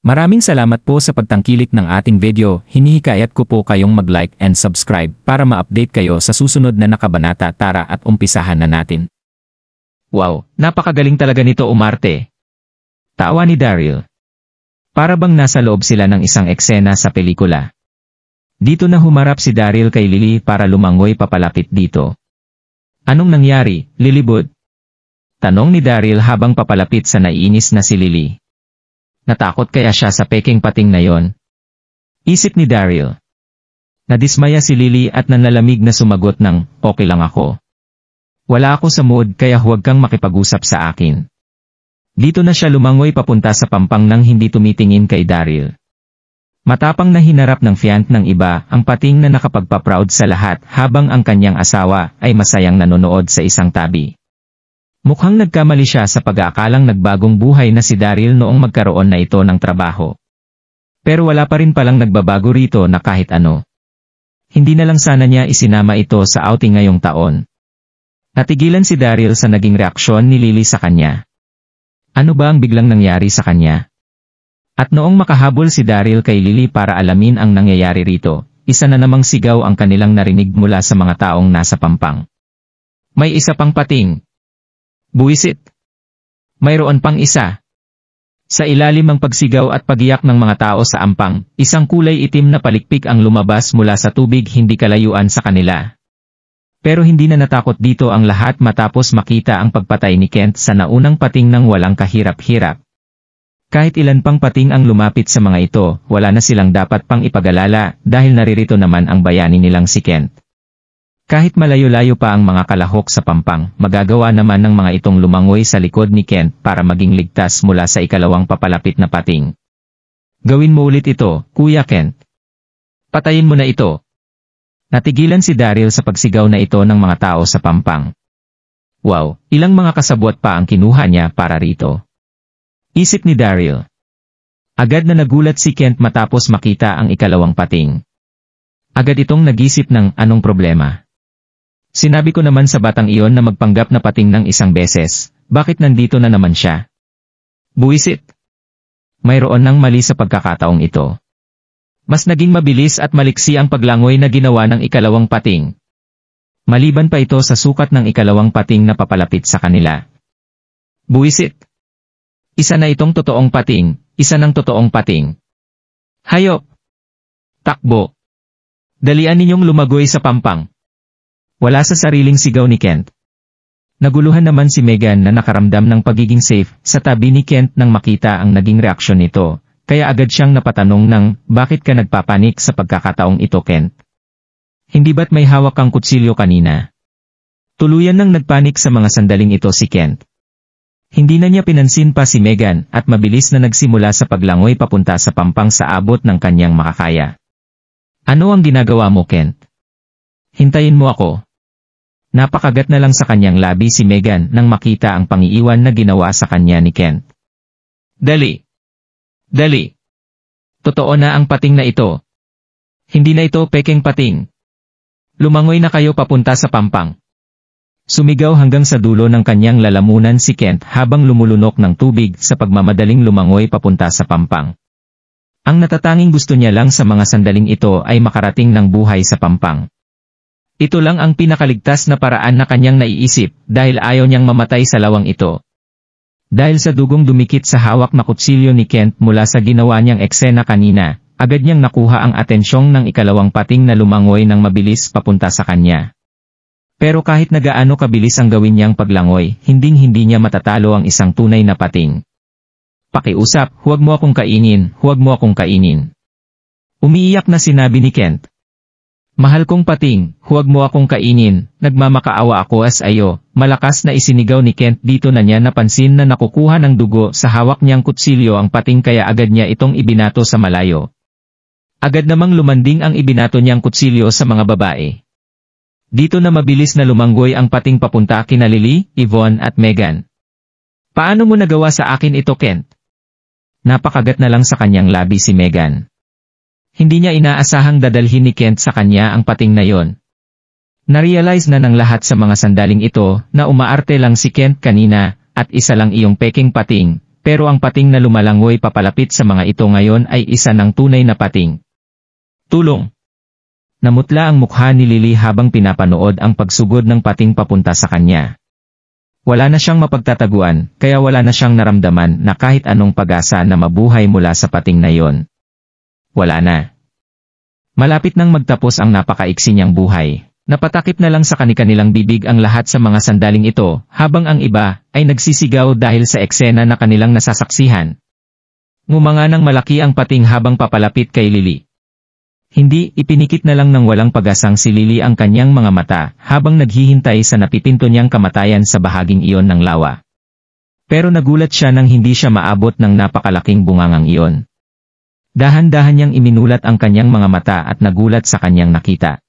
Maraming salamat po sa pagtangkilik ng ating video. Hinihikayat ko po kayong mag-like and subscribe para ma-update kayo sa susunod na nakabanata. Tara at umpisahan na natin. Wow, napakagaling talaga nito umarte. Tawa ni Daryl. Para bang nasa loob sila ng isang eksena sa pelikula. Dito na humarap si Daryl kay Lily para lumangoy papalapit dito. Anong nangyari, Lilibud? Tanong ni Daryl habang papalapit sa naiinis na si Lily. Natakot kaya siya sa peking pating na yon? Isip ni Daryl. Nadismaya si Lily at nanlalamig na sumagot ng, okay lang ako. Wala ako sa mood kaya huwag kang makipag-usap sa akin. Dito na siya lumangoy papunta sa pampang nang hindi tumitingin kay Daryl. Matapang na hinarap ng fiant ng iba ang pating na nakapagpa-proud sa lahat habang ang kanyang asawa ay masayang nanonood sa isang tabi. Mukhang nagkamali siya sa pag-aakalang nagbagong buhay na si Daryl noong magkaroon na ito ng trabaho. Pero wala pa rin palang nagbabago rito na kahit ano. Hindi na lang sana niya isinama ito sa outing ngayong taon. Natigilan si Daryl sa naging reaksyon ni Lily sa kanya. Ano ba ang biglang nangyari sa kanya? At noong makahabol si Daryl kay Lily para alamin ang nangyayari rito, isa na namang sigaw ang kanilang narinig mula sa mga taong nasa pampang. May isa pang pating. Buwisit. Mayroon pang isa. Sa ilalim ang pagsigaw at pagiyak ng mga tao sa ampang, isang kulay itim na palikpik ang lumabas mula sa tubig hindi kalayuan sa kanila. Pero hindi na natakot dito ang lahat matapos makita ang pagpatay ni Kent sa naunang pating ng walang kahirap-hirap. Kahit ilan pang pating ang lumapit sa mga ito, wala na silang dapat pang ipag-alala dahil naririto naman ang bayani nilang si Kent. Kahit malayo-layo pa ang mga kalahok sa pampang, magagawa naman ng mga itong lumangoy sa likod ni Kent para maging ligtas mula sa ikalawang papalapit na pating. Gawin mo ulit ito, Kuya Kent. Patayin mo na ito. Natigilan si Daryl sa pagsigaw na ito ng mga tao sa pampang. Wow, ilang mga kasabwat pa ang kinuha niya para rito. Isip ni Daryl. Agad na nagulat si Kent matapos makita ang ikalawang pating. Agad itong nag-isip ng anong problema. Sinabi ko naman sa batang iyon na magpanggap na pating ng isang beses, bakit nandito na naman siya? Buwisit. Mayroon nang mali sa pagkakataong ito. Mas naging mabilis at maliksi ang paglangoy na ginawa ng ikalawang pating. Maliban pa ito sa sukat ng ikalawang pating na papalapit sa kanila. Buwisit. Isa na itong totoong pating, isa ng totoong pating. Hayop. Takbo. Dalian ninyong lumagoy sa pampang. Wala sa sariling sigaw ni Kent. Naguluhan naman si Megan na nakaramdam ng pagiging safe sa tabi ni Kent nang makita ang naging reaksyon nito, kaya agad siyang napatanong ng, bakit ka nagpapanik sa pagkakataong ito Kent? Hindi ba't may hawak kang kutsilyo kanina? Tuluyan nang nagpanik sa mga sandaling ito si Kent. Hindi na niya pinansin pa si Megan at mabilis na nagsimula sa paglangoy papunta sa pampang sa abot ng kanyang makakaya. Ano ang ginagawa mo Kent? Hintayin mo ako. Napakagat na lang sa kanyang labi si Megan nang makita ang pangiiwan na ginawa sa kanya ni Kent. Dali! Dali! Totoo na ang pating na ito. Hindi na ito pekeng pating. Lumangoy na kayo papunta sa pampang. Sumigaw hanggang sa dulo ng kanyang lalamunan si Kent habang lumulunok ng tubig sa pagmamadaling lumangoy papunta sa pampang. Ang natatanging gusto niya lang sa mga sandaling ito ay makarating ng buhay sa pampang. Ito lang ang pinakaligtas na paraan na kanyang naiisip dahil ayaw niyang mamatay sa lawang ito. Dahil sa dugong dumikit sa hawak na kutsilyo ni Kent mula sa ginawa niyang eksena kanina, agad niyang nakuha ang atensyong ng ikalawang pating na lumangoy ng mabilis papunta sa kanya. Pero kahit na gaano kabilis ang gawin niyang paglangoy, hinding-hindi niya matatalo ang isang tunay na pating. Pakiusap, huwag mo akong kainin, huwag mo akong kainin. Umiiyak na sinabi ni Kent. Mahal kong pating, huwag mo akong kainin, nagmamakaawa ako as ayo. Malakas na isinigaw ni Kent dito na niya napansin na nakukuha ng dugo sa hawak niyang kutsilyo ang pating kaya agad niya itong ibinato sa malayo. Agad namang lumanding ang ibinato niyang kutsilyo sa mga babae. Dito na mabilis na lumanggoy ang pating papunta kina Lily, Yvonne at Megan. Paano mo nagawa sa akin ito Kent? Napakagat na lang sa kanyang labi si Megan. Hindi niya inaasahang dadalhin ni Kent sa kanya ang pating na yon. Narealize na ng lahat sa mga sandaling ito na umaarte lang si Kent kanina at isa lang iyong peking pating, Pero ang pating na lumalangoy papalapit sa mga ito ngayon ay isa ng tunay na pating. Tulong! Namutla ang mukha ni Lily habang pinapanood ang pagsugod ng pating papunta sa kanya. Wala na siyang mapagtataguan, kaya wala na siyang naramdaman na kahit anong pag-asa na mabuhay mula sa pating na yon. Wala na. Malapit nang magtapos ang napakaiksi niyang buhay. Napatakip na lang sa kanilang bibig ang lahat sa mga sandaling ito, habang ang iba ay nagsisigaw dahil sa eksena na kanilang nasasaksihan. Ngumanga ng malaki ang pating habang papalapit kay Lily. Hindi, ipinikit na lang ng walang pag-asang si Lily ang kanyang mga mata habang naghihintay sa napipinto niyang kamatayan sa bahaging iyon ng lawa. Pero nagulat siya nang hindi siya maabot ng napakalaking bungangang iyon. Dahan-dahan niyang iminulat ang kanyang mga mata at nagulat sa kanyang nakita.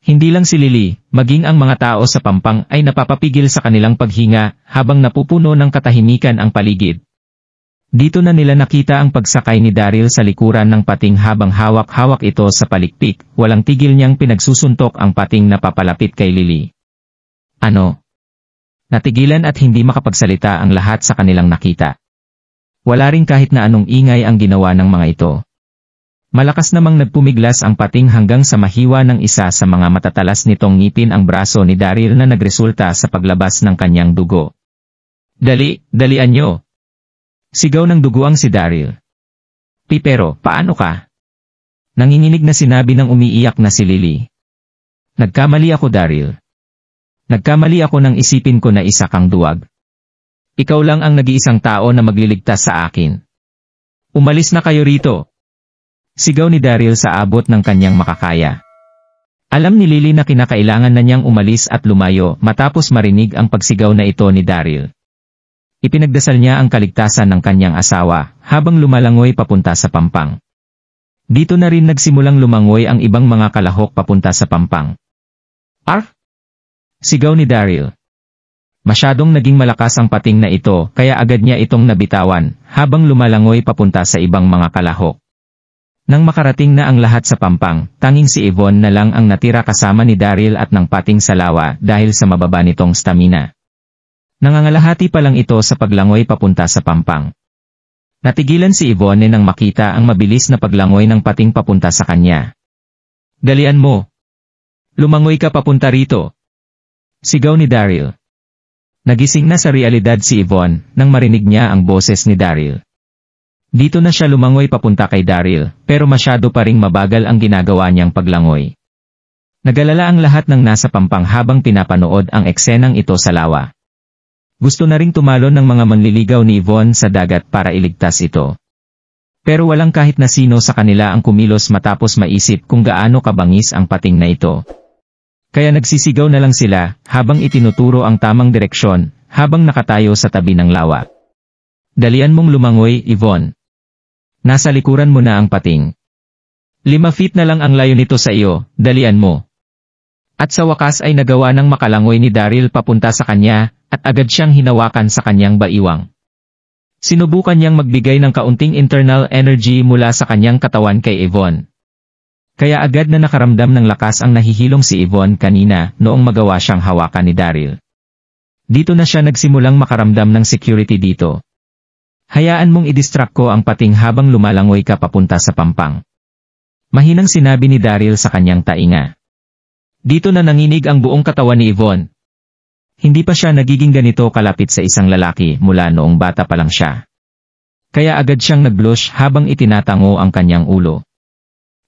Hindi lang si Lily, maging ang mga tao sa pampang ay napapapigil sa kanilang paghinga habang napupuno ng katahimikan ang paligid. Dito na nila nakita ang pagsakay ni Daryl sa likuran ng pating habang hawak-hawak ito sa palikpik, walang tigil niyang pinagsusuntok ang pating na papalapit kay Lily. Ano? Natigilan at hindi makapagsalita ang lahat sa kanilang nakita. Wala ring kahit na anong ingay ang ginawa ng mga ito. Malakas namang nagpumiglas ang pating hanggang sa mahiwa ng isa sa mga matatalas nitong ngipin ang braso ni Daryl na nagresulta sa paglabas ng kanyang dugo. Dalian nyo! Sigaw ng duguang si Daryl. Pero, paano ka? Nanginginig na sinabi ng umiiyak na si Lily. Nagkamali ako, Daryl. Nagkamali ako nang isipin ko na isa kang duwag. Ikaw lang ang nag-iisang tao na magliligtas sa akin. Umalis na kayo rito! Sigaw ni Daryl sa abot ng kanyang makakaya. Alam ni Lily na kinakailangan na niyang umalis at lumayo matapos marinig ang pagsigaw na ito ni Daryl. Ipinagdasal niya ang kaligtasan ng kanyang asawa habang lumalangoy papunta sa pampang. Dito na rin nagsimulang lumangoy ang ibang mga kalahok papunta sa pampang. Arf! Sigaw ni Daryl. Masyadong naging malakas ang pating na ito kaya agad niya itong nabitawan habang lumalangoy papunta sa ibang mga kalahok. Nang makarating na ang lahat sa pampang, tanging si Yvonne na lang ang natira kasama ni Daryl at ng pating sa lawa dahil sa mababa nitong stamina. Nangangalahati pa lang ito sa paglangoy papunta sa pampang. Natigilan si Yvonne nang makita ang mabilis na paglangoy ng pating papunta sa kanya. Dalian mo! Lumangoy ka papunta rito! Sigaw ni Daryl. Nagising na sa realidad si Yvonne nang marinig niya ang boses ni Daryl. Dito na siya lumangoy papunta kay Daryl, pero masyado pa ring mabagal ang ginagawa niyang paglangoy. Nagalala ang lahat ng nasa pampang habang pinapanood ang eksenang ito sa lawa. Gusto na ring tumalon ng mga manliligaw ni Yvonne sa dagat para iligtas ito. Pero walang kahit na sino sa kanila ang kumilos matapos maisip kung gaano kabangis ang pating na ito. Kaya nagsisigaw na lang sila habang itinuturo ang tamang direksyon habang nakatayo sa tabi ng lawa. Dalian mong lumangoy, Yvonne. Nasa likuran mo na ang pating. 5 feet na lang ang layo nito sa iyo, dalian mo. At sa wakas ay nagawa ng makalangoy ni Daryl papunta sa kanya, at agad siyang hinawakan sa kanyang baiwang. Sinubukan niyang magbigay ng kaunting internal energy mula sa kanyang katawan kay Yvonne. Kaya agad na nakaramdam ng lakas ang nahihilong si Yvonne kanina noong magawa siyang hawakan ni Daryl. Dito na siya nagsimulang makaramdam ng security dito. Hayaan mong i-distract ko ang pating habang lumalangoy ka papunta sa pampang. Mahinang sinabi ni Daryl sa kanyang tainga. Dito na nanginig ang buong katawan ni Yvonne. Hindi pa siya nagiging ganito kalapit sa isang lalaki mula noong bata pa lang siya. Kaya agad siyang nag-blush habang itinatango ang kanyang ulo.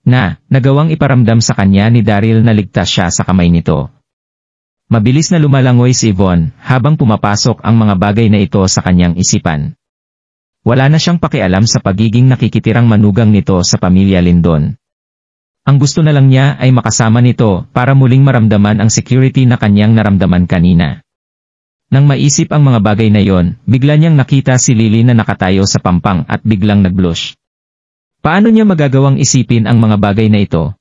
Nagawang iparamdam sa kanya ni Daryl na ligtas siya sa kamay nito. Mabilis na lumalangoy si Yvonne habang pumapasok ang mga bagay na ito sa kanyang isipan. Wala na siyang pakialam sa pagiging nakikitirang manugang nito sa pamilya Lindon. Ang gusto na lang niya ay makasama nito para muling maramdaman ang security na kanyang naramdaman kanina. Nang maisip ang mga bagay na yon, bigla niyang nakita si Lily na nakatayo sa pampang at biglang nag-blush. Paano niya magagawang isipin ang mga bagay na ito?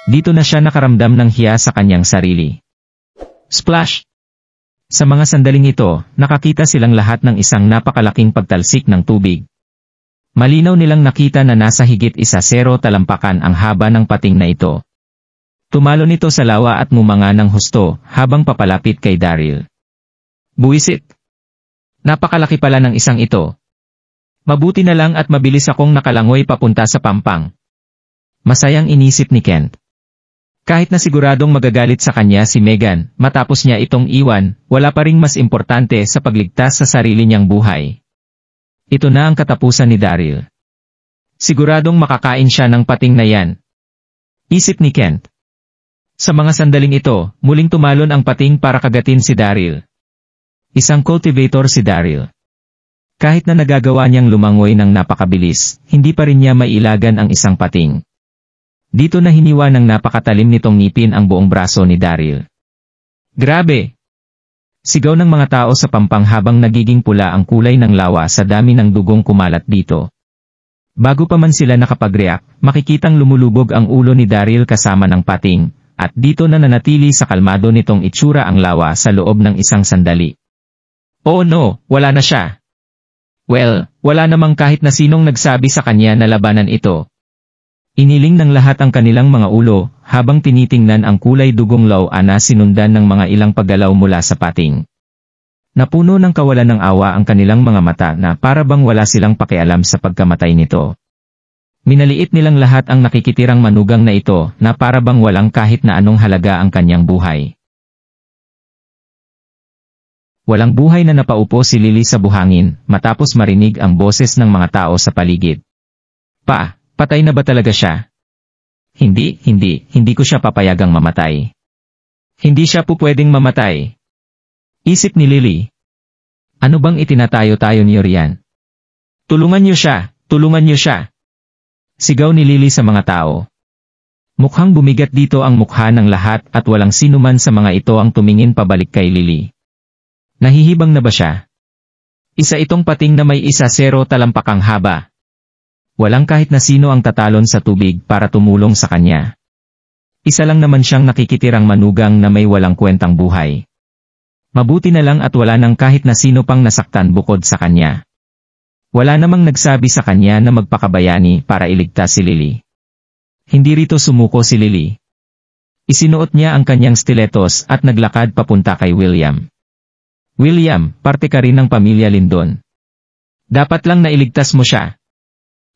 Dito na siya nakaramdam ng hiya sa kanyang sarili. Splash! Sa mga sandaling ito, nakakita silang lahat ng isang napakalaking pagtalsik ng tubig. Malinaw nilang nakita na nasa higit 1.0 talampakan ang haba ng pating na ito. Tumalon ito sa lawa at ngumanga ng husto habang papalapit kay Daryl. Buwisit! Napakalaki pala ng isang ito, Mabuti na lang at mabilis akong nakalangoy papunta sa pampang. Masayang inisip ni Kent. Kahit na siguradong magagalit sa kanya si Megan, matapos niya itong iwan, wala pa ring mas importante sa pagligtas sa sarili niyang buhay. Ito na ang katapusan ni Daryl. Siguradong makakain siya ng pating na yan. Isip ni Kent. Sa mga sandaling ito, muling tumalon ang pating para kagatin si Daryl. Isang cultivator si Daryl. Kahit na nagagawa niyang lumangoy ng napakabilis, hindi pa rin niya mailagan ang isang pating. Dito na hiniwa ng napakatalim nitong ngipin ang buong braso ni Daryl. Grabe! Sigaw ng mga tao sa pampang habang nagiging pula ang kulay ng lawa sa dami ng dugong kumalat dito. Bago pa man sila nakapag-react, makikitang lumulubog ang ulo ni Daryl kasama ng pating, at dito na nanatili sa kalmado nitong itsura ang lawa sa loob ng isang sandali. Oh no, wala na siya. Well, wala namang kahit na sinong nagsabi sa kanya na labanan ito. Iniling ng lahat ang kanilang mga ulo, habang tinitingnan ang kulay dugong lawa na sinundan ng mga ilang paggalaw mula sa pating. Napuno ng kawalan ng awa ang kanilang mga mata na para bang wala silang pakialam sa pagkamatay nito. Minaliit nilang lahat ang nakikitirang manugang na ito na para bang walang kahit na anong halaga ang kanyang buhay. Walang buhay na napaupo si Lily sa buhangin, matapos marinig ang boses ng mga tao sa paligid. Patay na ba talaga siya? Hindi ko siya papayagang mamatay. Hindi siya po pwedeng mamatay. Isip ni Lily. Ano bang itinatayo-tayo niyo riyan? Tulungan niyo siya! Sigaw ni Lily sa mga tao. Mukhang bumigat dito ang mukha ng lahat at walang sino man sa mga ito ang tumingin pabalik kay Lily. Nahihibang na ba siya? Isa itong pating na may 1-0 talampakang haba. Walang kahit na sino ang tatalon sa tubig para tumulong sa kanya. Isa lang naman siyang nakikitirang manugang na may walang kwentang buhay. Mabuti na lang at wala nang kahit na sino pang nasaktan bukod sa kanya. Wala namang nagsabi sa kanya na magpakabayani para iligtas si Lily. Hindi rito sumuko si Lily. Isinuot niya ang kanyang stilettos at naglakad papunta kay William. William, parte ka rin ng pamilya Lindon. Dapat lang nailigtas mo siya.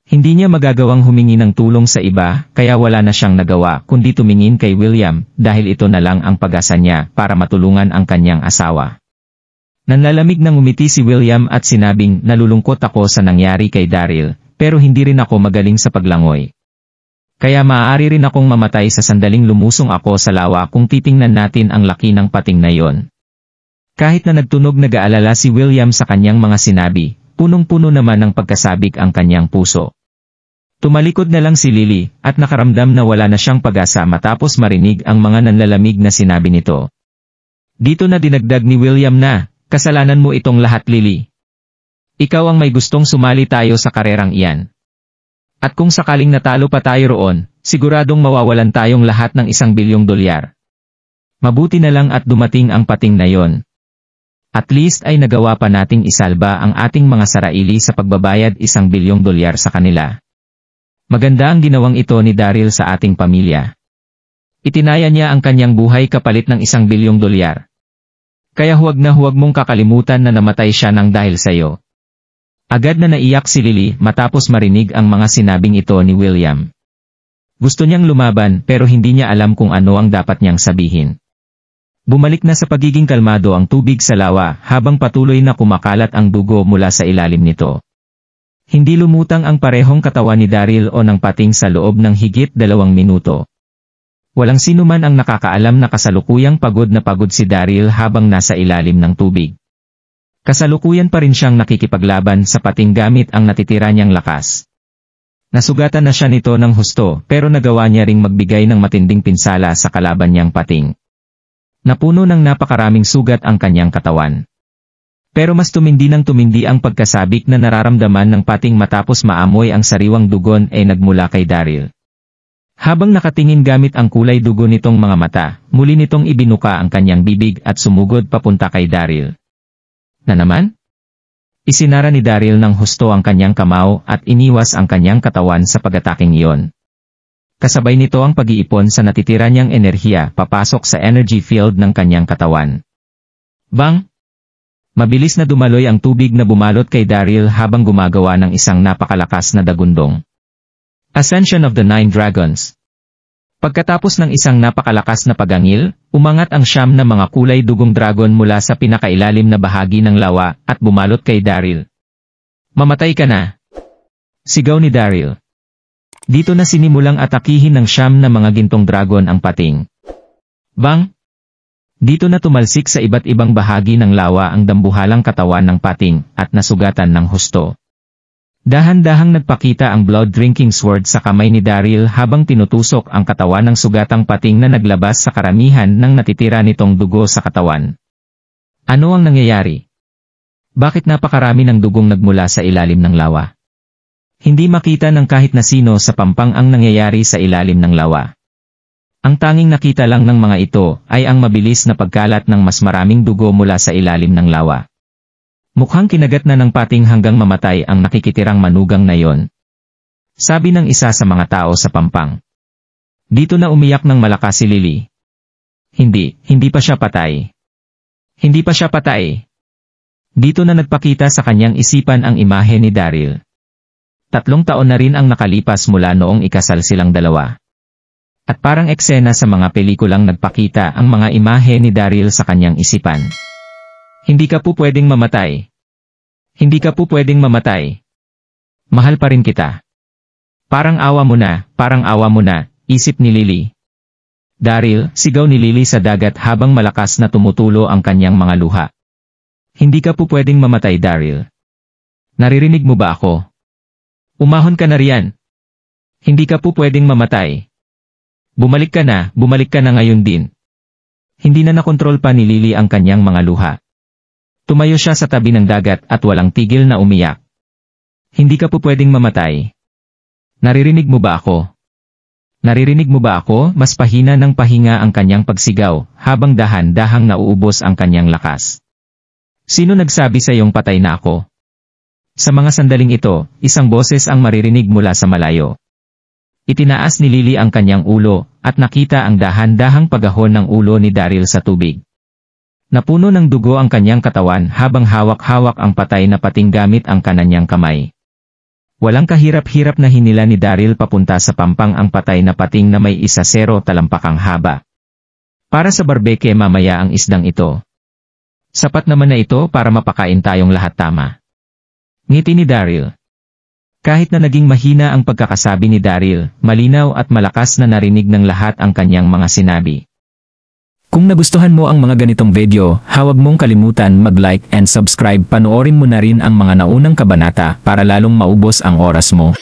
Hindi niya magagawang humingi ng tulong sa iba, kaya wala na siyang nagawa kundi tumingin kay William dahil ito na lang ang pag-asa niya para matulungan ang kanyang asawa. Nanlalamig ng umiti si William at sinabing, nalulungkot ako sa nangyari kay Daryl, pero hindi rin ako magaling sa paglangoy. Kaya maaari rin akong mamatay sa sandaling lumusong ako sa lawa kung titingnan natin ang laki ng pating na yon. Kahit na nagtunog nag-aalala si William sa kanyang mga sinabi, punong-puno naman ng pagkasabik ang kanyang puso. Tumalikod na lang si Lily, at nakaramdam na wala na siyang pag-asa matapos marinig ang mga nanlalamig na sinabi nito. Dito na dinagdag ni William na, kasalanan mo itong lahat Lily. Ikaw ang may gustong sumali tayo sa karerang iyan. At kung sakaling natalo pa tayo roon, siguradong mawawalan tayong lahat ng $1 bilyong. Mabuti na lang at dumating ang pating na yon. At least ay nagawa pa nating isalba ang ating mga saraili sa pagbabayad $1 bilyong sa kanila. Maganda ang ginawang ito ni Daryl sa ating pamilya. Itinaya niya ang kanyang buhay kapalit ng $1 bilyong. Kaya huwag mong kakalimutan na namatay siya nang dahil sayo. Agad na naiyak si Lily matapos marinig ang mga sinabing ito ni William. Gusto niyang lumaban pero hindi niya alam kung ano ang dapat niyang sabihin. Bumalik na sa pagiging kalmado ang tubig sa lawa habang patuloy na kumakalat ang dugo mula sa ilalim nito. Hindi lumutang ang parehong katawan ni Daryl o ng pating sa loob ng higit 2 minuto. Walang sino man ang nakakaalam na kasalukuyang pagod si Daryl habang nasa ilalim ng tubig. Kasalukuyan pa rin siyang nakikipaglaban sa pating gamit ang natitira niyang lakas. Nasugatan na siya nito ng husto pero nagawa niya ring magbigay ng matinding pinsala sa kalaban niyang pating. Napuno ng napakaraming sugat ang kanyang katawan. Pero mas tumindi ang pagkasabik na nararamdaman ng pating matapos maamoy ang sariwang dugon ay nagmula kay Daryl. Habang nakatingin gamit ang kulay dugo nitong mga mata, muli nitong ibinuka ang kanyang bibig at sumugod papunta kay Daryl. Na naman? Isinara ni Daryl ng husto ang kanyang kamao at iniwas ang kanyang katawan sa pag-ataking iyon. Kasabay nito ang pag-iipon sa natitira niyang enerhiya papasok sa energy field ng kanyang katawan. Bang! Mabilis na dumaloy ang tubig na bumalot kay Daryl habang gumagawa ng isang napakalakas na dagundong. Ascension of the Nine Dragons. Pagkatapos ng isang napakalakas na pagangil, umangat ang 9 na mga kulay dugong dragon mula sa pinakailalim na bahagi ng lawa at bumalot kay Daryl. Mamatay ka na! Sigaw ni Daryl. Dito na sinimulang atakihin ng 9 na mga gintong dragon ang pating. Bang! Dito na tumalsik sa iba't ibang bahagi ng lawa ang dambuhalang katawan ng pating at nasugatan ng husto. Dahan-dahang nagpakita ang blood-drinking sword sa kamay ni Daryl habang tinutusok ang katawan ng sugatang pating na naglabas sa karamihan ng natitira nitong dugo sa katawan. Ano ang nangyayari? Bakit napakarami ng dugong nagmula sa ilalim ng lawa? Hindi makita ng kahit na sino sa pampang ang nangyayari sa ilalim ng lawa. Ang tanging nakita lang ng mga ito ay ang mabilis na pagkalat ng mas maraming dugo mula sa ilalim ng lawa. Mukhang kinagat na ng pating hanggang mamatay ang nakikitirang manugang na yon. Sabi ng isa sa mga tao sa pampang. Dito na umiyak ng malakas si Lily. Hindi pa siya patay. Hindi pa siya patay. Dito na nagpakita sa kanyang isipan ang imahe ni Daryl. 3 taon na rin ang nakalipas mula noong ikasal silang dalawa. At parang eksena sa mga pelikulang nagpakita ang mga imahe ni Daryl sa kanyang isipan. Hindi ka po pwedeng mamatay. Hindi ka po pwedeng mamatay. Mahal pa rin kita. Parang awa mo na, isip ni Lily. Daryl, sigaw ni Lily sa dagat habang malakas na tumutulo ang kanyang mga luha. Hindi ka po pwedeng mamatay, Daryl. Naririnig mo ba ako? Umahon ka na riyan. Hindi ka po pwedeng mamatay. Bumalik ka na ngayon din. Hindi na nakontrol pa ni Lily ang kanyang mga luha. Tumayo siya sa tabi ng dagat at walang tigil na umiyak. Hindi ka po pwedeng mamatay. Naririnig mo ba ako? Naririnig mo ba ako? Mas pahina ng pahinga ang kanyang pagsigaw, habang dahan-dahang nauubos ang kanyang lakas. Sino nagsabi sa iyong patay na ako? Sa mga sandaling ito, isang boses ang maririnig mula sa malayo. Itinaas ni Lily ang kanyang ulo, at nakita ang dahan-dahang pagahon ng ulo ni Daryl sa tubig. Napuno ng dugo ang kanyang katawan habang hawak-hawak ang patay na pating gamit ang kananyang kamay. Walang kahirap-hirap na hinila ni Daryl papunta sa pampang ang patay na pating na may 1.0 talampakang haba. Para sa barbecue mamaya ang isdang ito. Sapat naman na ito para mapakain tayong lahat, tama. Ngiti ni Daryl. Kahit na naging mahina ang pagkakasabi ni Daryl, malinaw at malakas na narinig ng lahat ang kanyang mga sinabi. Kung nagustuhan mo ang mga ganitong video, huwag mong kalimutan mag-like and subscribe. Panoorin mo na rin ang mga naunang kabanata para lalong maubos ang oras mo.